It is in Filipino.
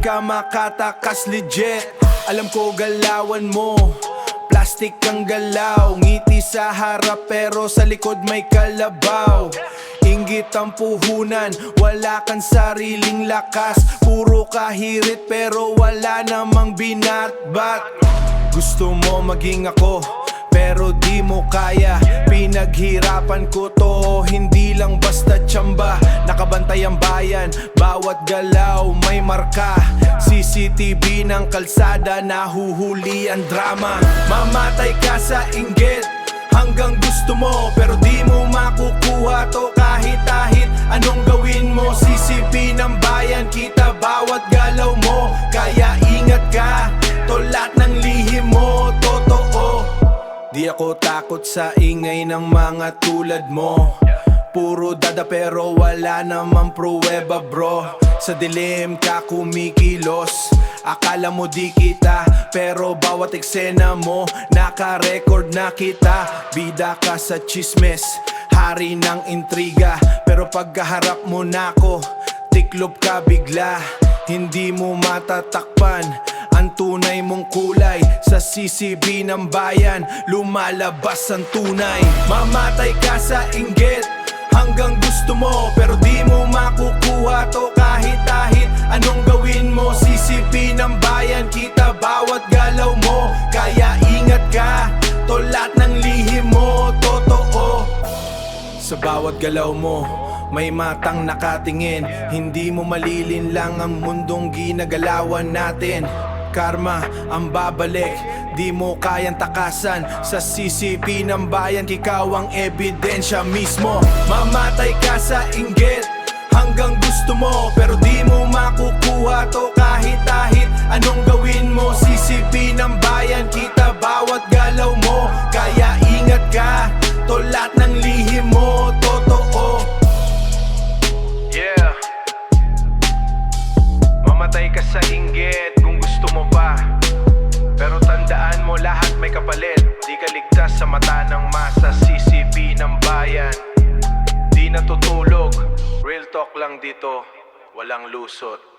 ka makatakas legit. Alam ko galawan mo, plastic ang galaw. Ngiti sa harap pero sa likod may kalabaw. Inggit ang puhunan, wala kang sariling lakas. Puro kahirit pero wala namang binatbat. Gusto mo maging ako, pero di mo kaya. Pinaghirapan ko to, hindi lang basta tsamba. Nakabantay ang bayan, bawat galaw may marka. CCTV ng kalsada, nahuhuli ang drama. Mamatay ka sa inggit, hanggang gusto mo, pero di mo makukuha to kahit anong gawin mo. CCP ng bayan, kita bawat galaw mo. Kaya ingat ka, to lahat ng lihim mo, totoo. Di ako takot sa ingay ng mga tulad mo. Puro dada pero wala namang pruweba bro. Sa dilim ka kumikilos, akala mo di kita, pero bawat eksena mo naka-record na kita. Bida ka sa chismes, hari ng intriga, pero pagkaharap mo nako, tiklop ka bigla. Hindi mo matatakpan ang tunay mong kulay. Sa CCB ng bayan, lumalabas ang tunay. Mamatay ka sa inggit, hanggang gusto mo, pero di mo makukuha to kahit anong gawin mo. CCP ng bayan, kita bawat galaw mo. Kaya ingat ka, to lahat ng lihim mo, totoo. Sa bawat galaw mo, may matang nakatingin. Hindi mo malilinlang ang mundong ginagalawan natin. Karma ang babalik, di mo kayang takasan. Sa CCP ng bayan, ikaw ang ebidensya mismo. Mamatay ka sa inggit, hanggang gusto mo, pero di mo makukuha to kahit anong gawin mo. CCP ng bayan, kita bawat galaw mo. Kaya ingat ka, to lahat ng lihim mo, totoo. Yeah, mamatay ka sa inggit kung gusto mo pa, pero tandaan mo lahat may kapalit. Di ka ligtas sa mata ng masa. CCP ng bayan, di natutulog. Real talk lang dito, walang lusot.